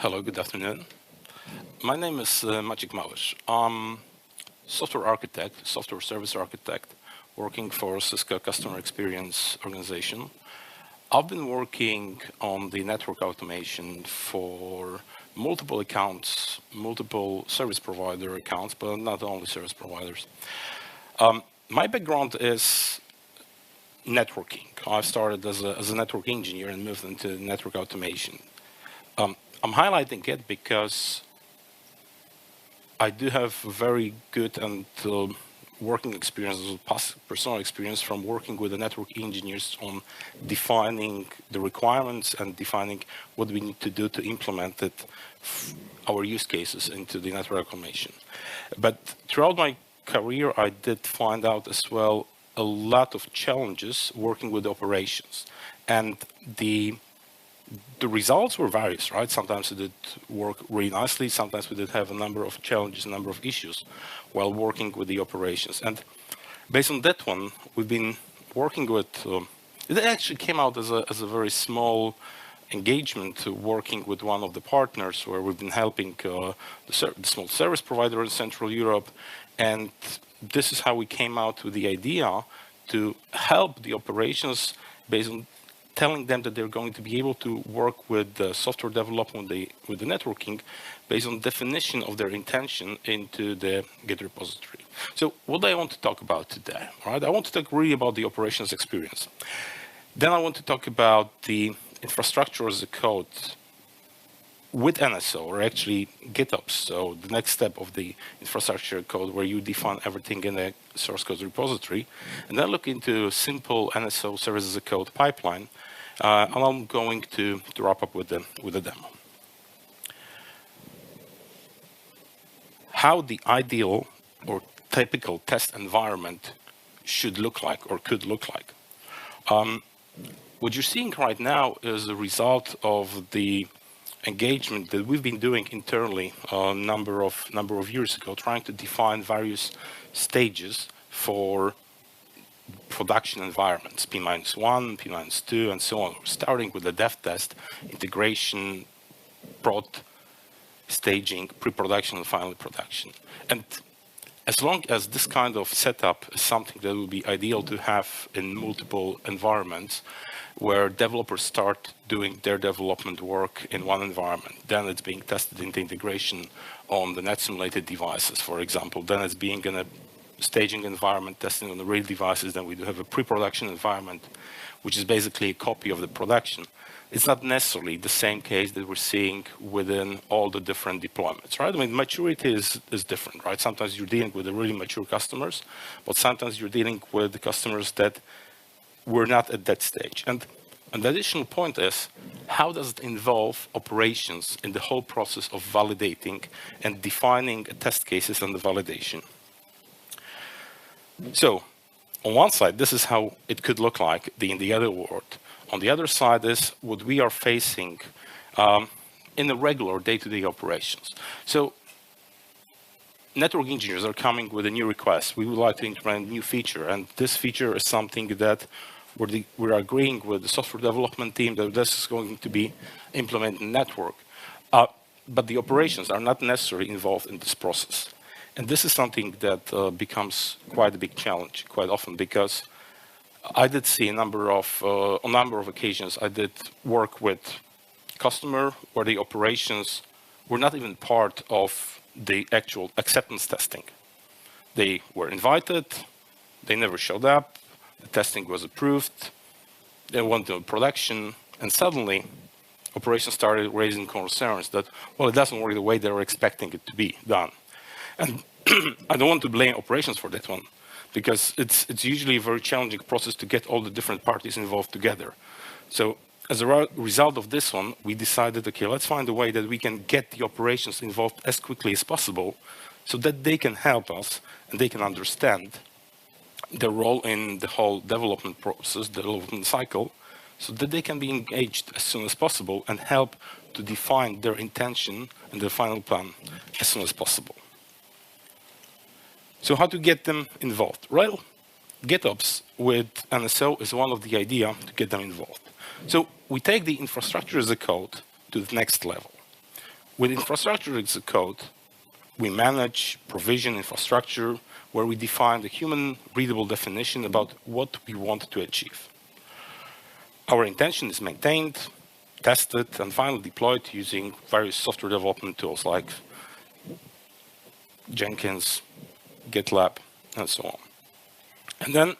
Hello, good afternoon. My name is Maciej. I'm software architect, software service architect, working for Cisco Customer Experience Organization. I've been working on the network automation for multiple accounts, multiple service provider accounts, but not only service providers. My background is networking. I started as a network engineer and moved into network automation. I'm highlighting it because I do have very good and working experience, personal experience from working with the network engineers on defining the requirements and defining what we need to do to implement it, our use cases into the network automation. But throughout my career, I did find out as well a lot of challenges working with operations, and the results were various, right? Sometimes it did work really nicely. Sometimes we did have a number of challenges, a number of issues while working with the operations. And based on that one, we've been working with, it actually came out as a very small engagement working with one of the partners where we've been helping the small service provider in Central Europe. And this is how we came out with the idea to help the operations based on telling them that they're going to be able to work with the software development, with the networking, based on definition of their intention into the Git repository. So what I want to talk about today, right? I want to talk really about the operations experience. Then I want to talk about the infrastructure as a code with NSO, or actually GitOps. So the next step of the infrastructure code where you define everything in a source code repository, and then look into simple NSO service as a code pipeline. And I'm going to wrap up with the demo. How the ideal or typical test environment should look like or could look like. What you're seeing right now is a result of the engagement that we've been doing internally a number of years ago, trying to define various stages for production environments, P-1, P-2, and so on, starting with the dev test, integration, prod, staging, pre-production, and finally production. And as long as this kind of setup is something that would be ideal to have in multiple environments, where developers start doing their development work in one environment, then it's being tested in the integration on the net simulated devices, for example, then it's being in a staging environment, testing on the real devices, then we do have a pre-production environment, which is basically a copy of the production. It's not necessarily the same case that we're seeing within all the different deployments, right? I mean, maturity is different, right? Sometimes you're dealing with the really mature customers, but sometimes you're dealing with the customers that were not at that stage. And the additional point is, how does it involve operations in the whole process of validating and defining test cases and the validation? So, on one side, this is how it could look like in the other world. On the other side is what we are facing in the regular day-to-day operations. So, network engineers are coming with a new request. We would like to implement a new feature, and this feature is something that we're agreeing with the software development team that this is going to be implemented in network. But the operations are not necessarily involved in this process. And this is something that becomes quite a big challenge quite often, because I did see on a number of occasions, I did work with customer where the operations were not even part of the actual acceptance testing. They were invited, they never showed up, the testing was approved, they went to production, and suddenly operations started raising concerns that, well, it doesn't work the way they were expecting it to be done. And I don't want to blame operations for that one, because it's usually a very challenging process to get all the different parties involved together. So as a result of this one, we decided, okay, let's find a way that we can get the operations involved as quickly as possible so that they can help us and they can understand their role in the whole development process, development cycle, so that they can be engaged as soon as possible and help to define their intention and their final plan as soon as possible. So how to get them involved? Well, GitOps with NSO is one of the ideas to get them involved. So we take the infrastructure as a code to the next level. With infrastructure as a code, we manage provision infrastructure where we define the human-readable definition about what we want to achieve. Our intention is maintained, tested, and finally deployed using various software development tools like Jenkins, GitLab, and so on. And then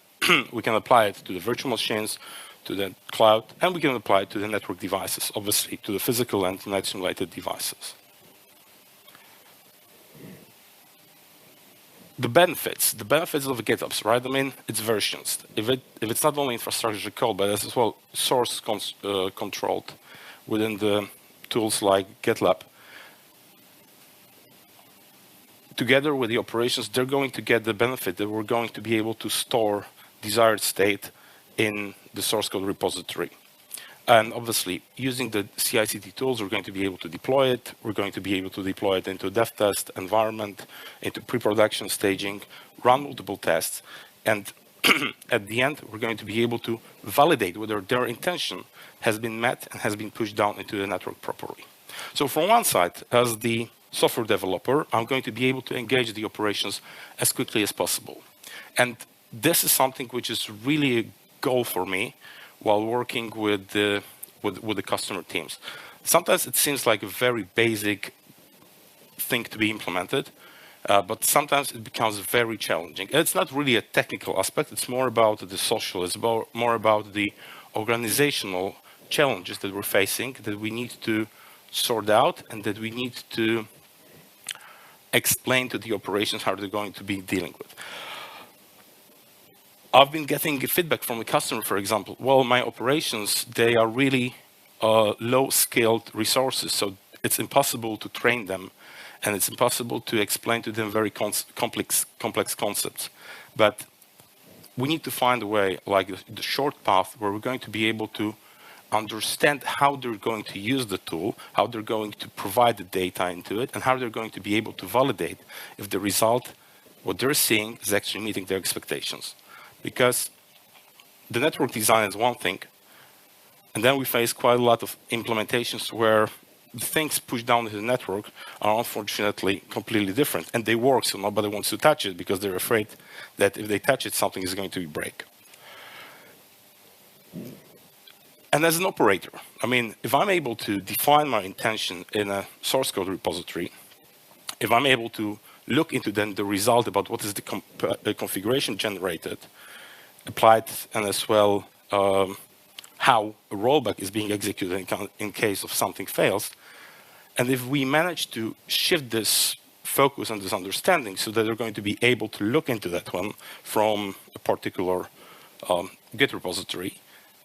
we can apply it to the virtual machines, to the cloud, and we can apply it to the network devices, obviously to the physical and net-simulated devices. The benefits of GitOps, right? I mean, it's versions. If it's not only infrastructure code, but as well source controlled within the tools like GitLab, together with the operations, they're going to get the benefit that we're going to be able to store desired state in the source code repository. And obviously, using the CICD tools, we're going to be able to deploy it. We're going to be able to deploy it into a dev test environment, into pre-production staging, run multiple tests, and at the end, we're going to be able to validate whether their intention has been met and has been pushed down into the network properly. So from one side, as the software developer, I'm going to be able to engage the operations as quickly as possible. And this is something which is really a goal for me while working with the customer teams. Sometimes it seems like a very basic thing to be implemented, but sometimes it becomes very challenging. And it's not really a technical aspect, it's more about the social, it's more about the organizational challenges that we're facing, that we need to sort out and that we need to explain to the operations how they're going to be dealing with. I've been getting feedback from the customer, for example, well, my operations, they are really low-skilled resources, so it's impossible to train them, and it's impossible to explain to them very complex concepts. But we need to find a way, like the short path, where we're going to be able to understand how they're going to use the tool, how they're going to provide the data into it, and how they're going to be able to validate if the result, what they're seeing, is actually meeting their expectations. Because the network design is one thing, and then we face quite a lot of implementations where the things pushed down into the network are unfortunately completely different, and they work, so nobody wants to touch it because they're afraid that if they touch it, something is going to break. And as an operator, I mean, if I'm able to define my intention in a source code repository, if I'm able to look into then the result about what is the configuration generated, applied, and as well how a rollback is being executed in case of something fails, and if we manage to shift this focus and this understanding so that they're going to be able to look into that one from a particular Git repository,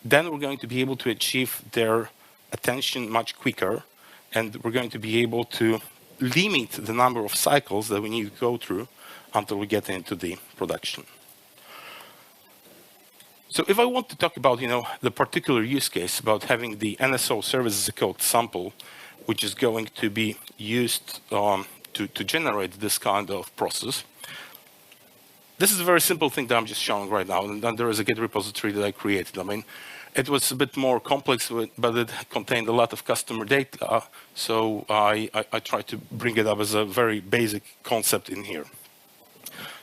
then we're going to be able to achieve their attention much quicker, and we're going to be able to limit the number of cycles that we need to go through until we get into the production. So if I want to talk about, the particular use case about having the NSO service as a code sample, which is going to be used to generate this kind of process, this is a very simple thing that I'm just showing right now, and then there is a Git repository that I created. I mean, it was a bit more complex, but it contained a lot of customer data, so I tried to bring it up as a very basic concept in here.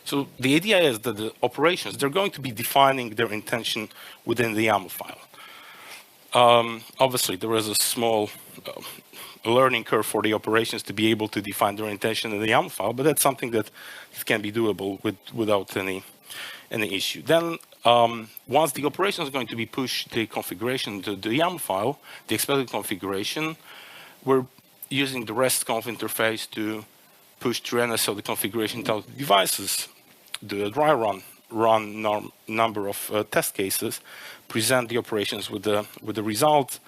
So the idea is that the operations, they're going to be defining their intention within the YAML file. Obviously, there is a small learning curve for the operations to be able to define their intention in the YAML file, but that's something that can be doable without any issue. Then, once the operation is going to be pushed the configuration to the YAML file, the expected configuration, we're using the REST-conf interface to push through NSO the configuration to the devices, do a dry run number of test cases, present the operations with the result,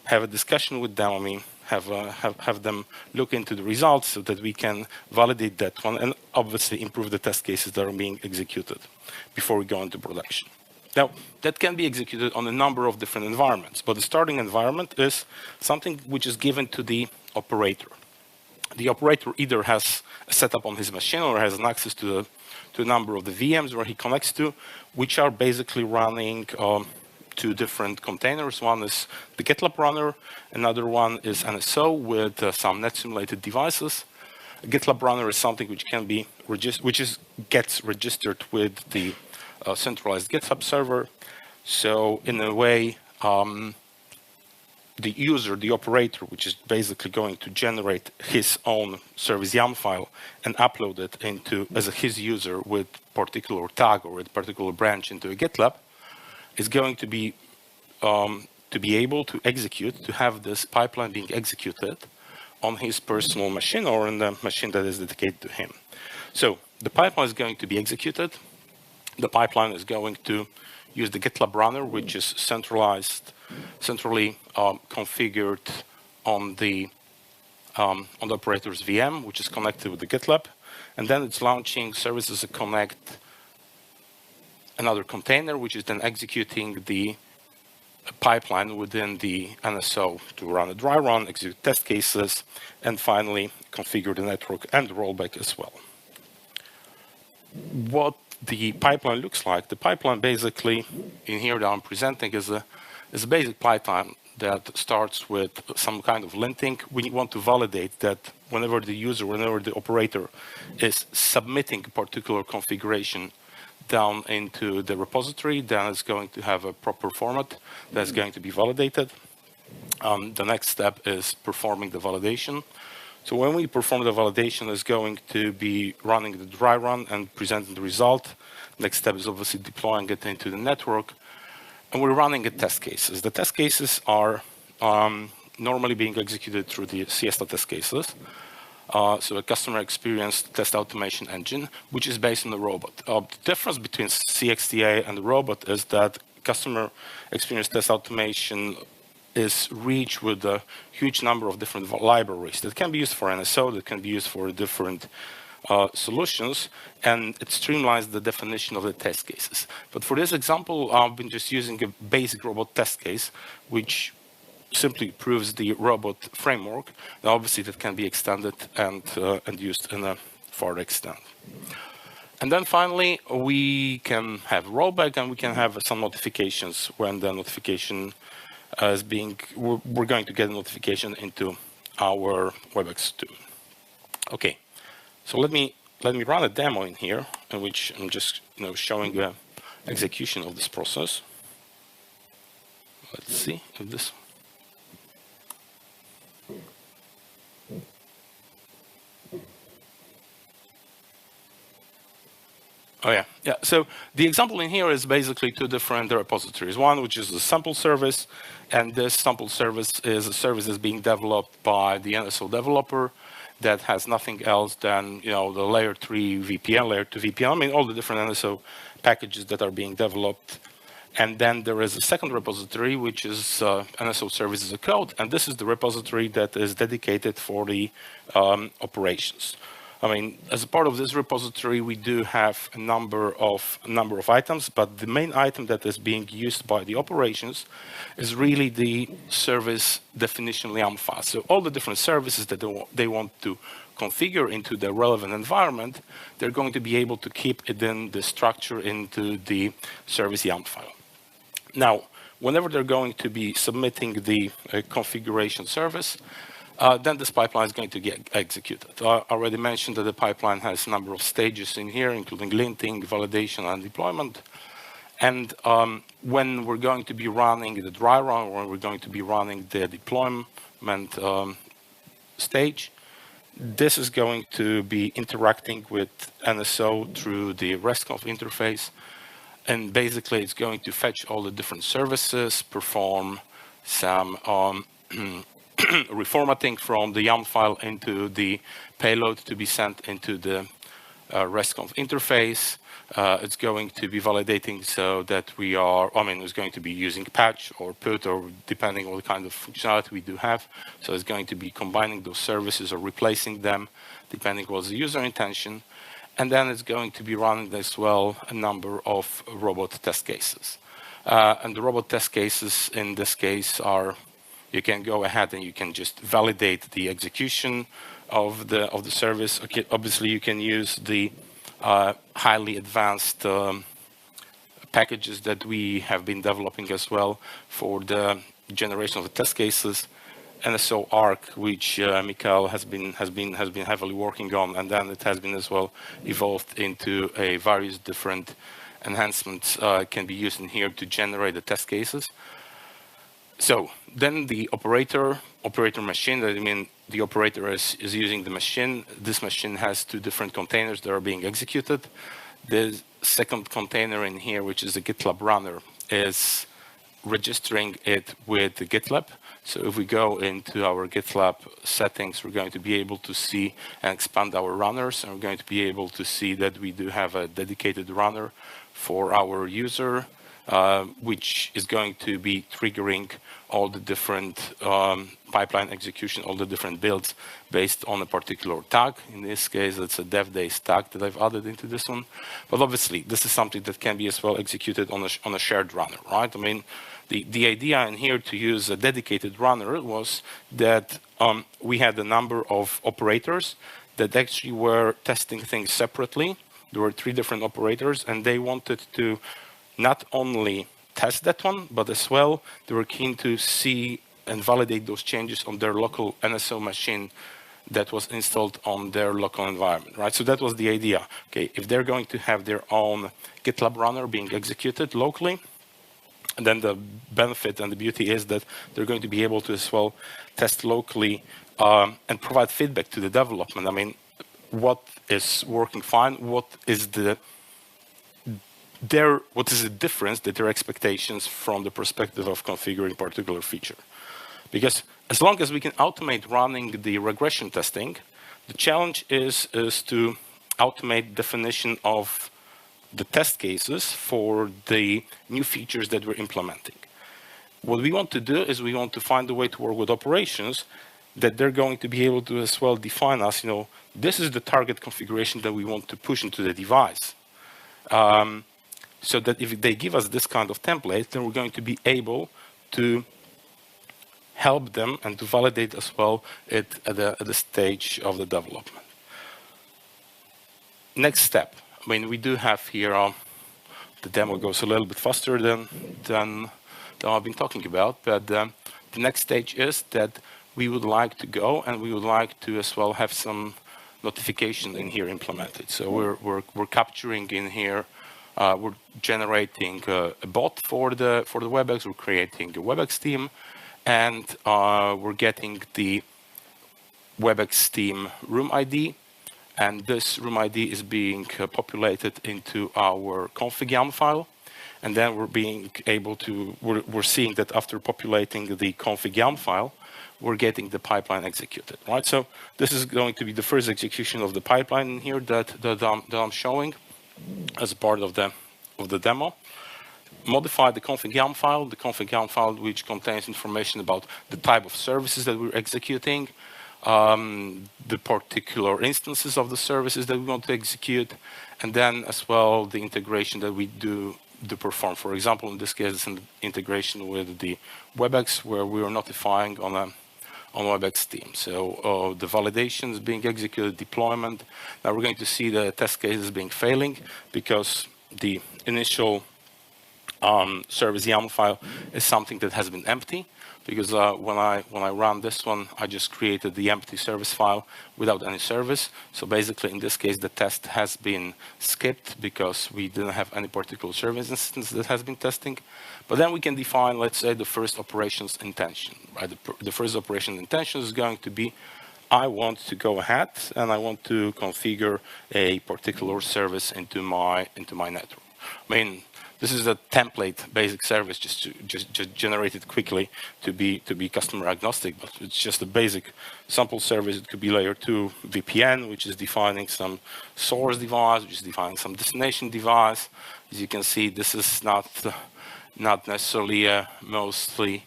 have a discussion with them. I mean, have them look into the results so that we can validate that one, and obviously improve the test cases that are being executed before we go into production. Now, that can be executed on a number of different environments, but the starting environment is something which is given to the operator. The operator either has a setup on his machine or has an access to a number of the VMs where he connects to, which are basically running two different containers. One is the GitLab runner, another one is NSO with some net simulated devices. A GitLab runner is something which can be gets registered with the centralized GitHub server. So in a way, the user, the operator, which is basically going to generate his own service YAML file and upload it into as his user with particular tag or with particular branch into a GitLab, is going to be able to execute, to have this pipeline being executed on his personal machine or on the machine that is dedicated to him. So the pipeline is going to be executed. The pipeline is going to use the GitLab runner, which is centrally configured on the operator's VM, which is connected with the GitLab, and then it's launching services that connect another container, which is then executing the pipeline within the NSO to run a dry run, execute test cases, and finally configure the network and the rollback as well. What the pipeline looks like, the pipeline basically in here that I'm presenting is a basic pipeline that starts with some kind of linting. We want to validate that whenever the operator is submitting a particular configuration down into the repository, then it's going to have a proper format that's going to be validated. The next step is performing the validation. So when we perform the validation, it's going to be running the dry run and presenting the result. Next step is obviously deploying it into the network. And we're running the test cases. The test cases are normally being executed through the Siesta test cases. So a customer experience test automation engine, which is based on the robot. The difference between CXTA and the robot is that customer experience test automation is reached with a huge number of different libraries that can be used for NSO, that can be used for different solutions, and it streamlines the definition of the test cases. But for this example, I've been just using a basic robot test case, which simply proves the robot framework. Now, obviously, that can be extended and used in a further extent. And then finally, we can have rollback, and we can have some notifications when the notification is being. We're going to get a notification into our WebEx tool. Okay, so let me run a demo in here, in which I'm just showing the execution of this process. Let's see if this. Oh yeah. So the example in here is basically two different repositories. One, which is a sample service, and this sample service is a service that's being developed by the NSO developer that has nothing else than the layer 3 VPN, layer 2 VPN. I mean all the different NSO packages that are being developed. And then there is a second repository, which is NSO service as a code, and this is the repository that is dedicated for the operations. I mean, as a part of this repository, we do have a number of items, but the main item that is being used by the operations is really the service definition YAML file. So all the different services that they want to configure into the relevant environment, they're going to be able to keep it in the structure into the service YAML file. Now, whenever they're going to be submitting the configuration service, then this pipeline is going to get executed. I already mentioned that the pipeline has a number of stages in here, including linting, validation, and deployment. And when we're going to be running the dry run, or when we're going to be running the deployment stage, this is going to be interacting with NSO through the RESTconf interface. And basically, it's going to fetch all the different services, perform some reformatting from the YAML file into the payload to be sent into the RESTconf interface. It's going to be validating so that it's going to be using patch or put, or depending on what kind of functionality we do have. So it's going to be combining those services or replacing them, depending on what's the user intention. And then it's going to be running as well a number of robot test cases. And the robot test cases in this case are, you can go ahead and you can just validate the execution of the service. Okay, obviously, you can use the highly advanced packages that we have been developing as well for the generation of the test cases, NSO Arc, which Mikael has been heavily working on, and then it has been as well evolved into a various different enhancements can be used in here to generate the test cases. So then the operator machine, I mean the operator is using the machine. This machine has two different containers that are being executed. The second container in here, which is the GitLab runner, is registering it with the GitLab. So if we go into our GitLab settings, we're going to be able to see and expand our runners, and we're going to be able to see that we do have a dedicated runner for our user, which is going to be triggering all the different pipeline execution, all the different builds based on a particular tag. In this case, it's a dev days tag that I've added into this one. But obviously, this is something that can be as well executed on a shared runner, right? I mean, the idea in here to use a dedicated runner was that we had a number of operators that actually were testing things separately. There were 3 different operators, and they wanted to not only test that one, but as well, they were keen to see and validate those changes on their local NSO machine that was installed on their local environment, right? So that was the idea. Okay, if they're going to have their own GitLab runner being executed locally, and then the benefit and the beauty is that they're going to be able to as well test locally and provide feedback to the development. I mean, what is working fine? What is the difference that their expectations from the perspective of configuring particular feature? Because as long as we can automate running the regression testing, the challenge is to automate definition of the test cases for the new features that we're implementing. What we want to do is we want to find a way to work with operations that they're going to be able to as well define us, this is the target configuration that we want to push into the device. So that if they give us this kind of template, then we're going to be able to help them and to validate as well it at the stage of the development. Next step. I mean, we do have here, the demo goes a little bit faster than I've been talking about, but the next stage is that we would like to go and we would like to as well have some notification in here implemented. So we're capturing in here, we're generating a bot for the WebEx, we're creating a WebEx team, and we're getting the WebEx team room ID. And this room ID is being populated into our config.yaml file. And then we're being able to, we're seeing that after populating the config.yaml file, we're getting the pipeline executed, right? So this is going to be the first execution of the pipeline in here that I'm showing as part of the demo. Modify the config.yaml file, which contains information about the type of services that we're executing, the particular instances of the services that we want to execute, and then as well the integration that we do perform. For example, in this case, it's an integration with the WebEx, where we are notifying on WebEx team. So the validation is being executed, deployment. Now we're going to see the test cases being failing because the initial service YAML file is something that has been empty. Because when I run this one, I just created the empty service file without any service. So basically, in this case, the test has been skipped because we didn't have any particular service instance that has been testing. But then we can define, let's say, the first operations intention. Right? The first operation intention is going to be, I want to go ahead and I want to configure a particular service into my network. I mean, this is a template basic service just generated quickly to be customer agnostic, but it's just a basic sample service. It could be layer 2 VPN, which is defining some source device, which is defining some destination device. As you can see, this is not necessarily mostly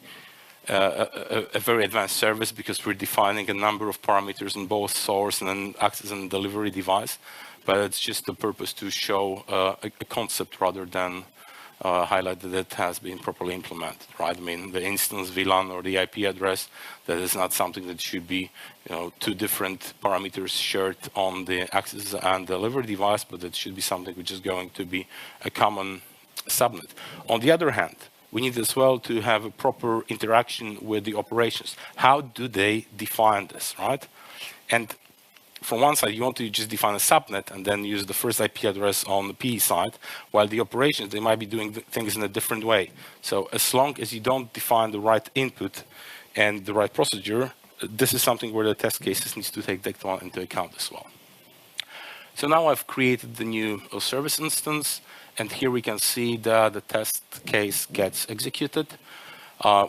a very advanced service because we're defining a number of parameters in both source and then access and delivery device. But it's just the purpose to show a concept rather than highlight that it has been properly implemented, right? I mean, the instance VLAN or the IP address, that is not something that should be, two different parameters shared on the access and delivery device, but it should be something which is going to be a common subnet. On the other hand, we need as well to have a proper interaction with the operations. How do they define this, right? And from one side, you want to just define a subnet and then use the first IP address on the PE side, while the operations, they might be doing things in a different way. So as long as you don't define the right input and the right procedure, this is something where the test cases needs to take that one into account as well. So now I've created the new service instance, and here we can see that the test case gets executed.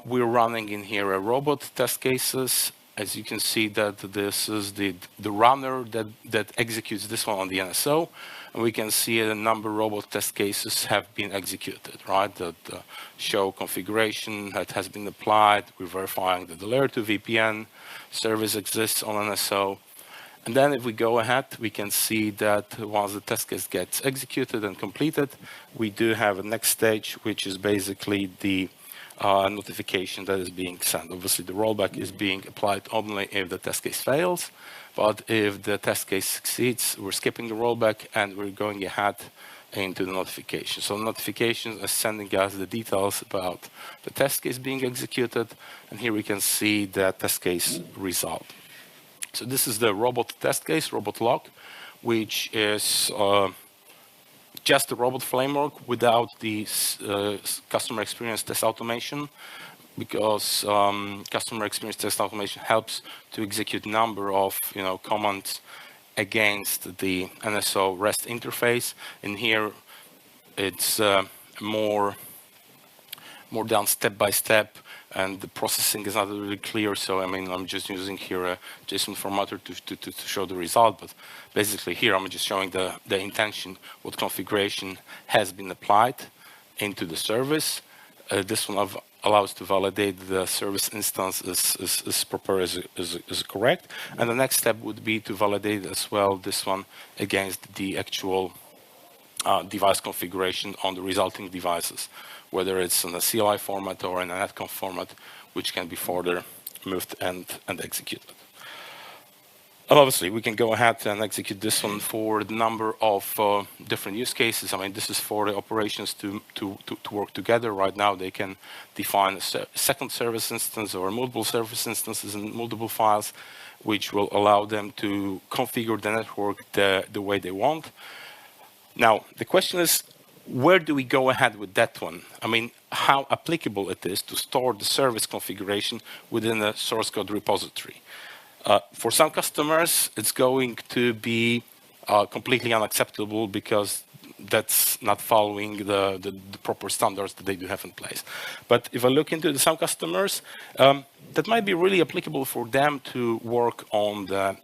We're running in here a robot test cases. As you can see that this is the runner that executes this one on the NSO. And we can see a number of robot test cases have been executed, right? The show configuration that has been applied. We're verifying that the layer 2 VPN service exists on NSO. And then if we go ahead, we can see that once the test case gets executed and completed, we do have a next stage, which is basically the notification that is being sent. Obviously, the rollback is being applied only if the test case fails, but if the test case succeeds, we're skipping the rollback and we're going ahead into the notification. So notifications are sending us the details about the test case being executed, and here we can see the test case result. So this is the robot test case, robot log, which is just the robot framework without the customer experience test automation, because customer experience test automation helps to execute a number of commands against the NSO REST interface. In here, it's more done step by step, and the processing is not really clear. So I mean, I'm just using here a JSON formatter to show the result, but basically here I'm just showing the intention, what configuration has been applied into the service. This one allows to validate the service instance is proper, is correct. And the next step would be to validate as well this one against the actual device configuration on the resulting devices, whether it's in a CLI format or in a netconf format, which can be further moved and executed. And obviously, we can go ahead and execute this one for a number of different use cases. I mean, this is for the operations to work together. Right now, they can define a second service instance or multiple service instances in multiple files, which will allow them to configure the network the way they want. Now, the question is, where do we go ahead with that one? I mean, how applicable it is to store the service configuration within a source code repository. For some customers, it's going to be completely unacceptable because that's not following the proper standards that they do have in place. But if I look into some customers, that might be really applicable for them to work on the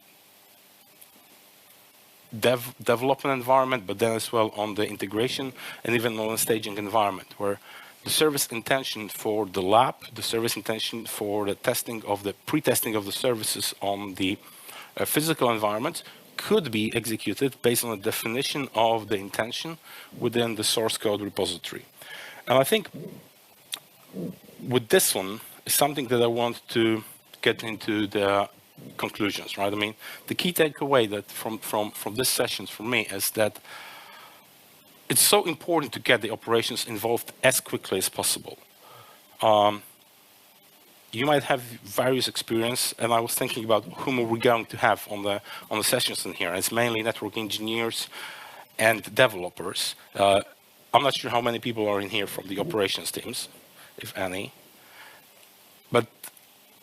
development environment, but then as well on the integration and even on the staging environment, where the service intention for the lab, the service intention for the testing of the pre-testing of the services on the physical environment could be executed based on the definition of the intention within the source code repository. And I think with this one is something that I want to get into the conclusions, right? I mean, the key takeaway that from this session for me is that it's so important to get the operations involved as quickly as possible. You might have various experience, and I was thinking about whom are we going to have on the sessions in here. It's mainly network engineers and developers. I'm not sure how many people are in here from the operations teams, if any. But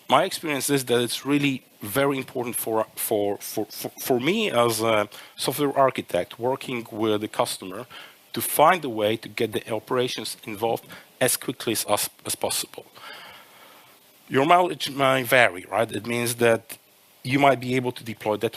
my experience is that it's really very important for me as a software architect working with the customer to find a way to get the operations involved as quickly as possible. Your mileage might vary, right? It means that you might be able to deploy that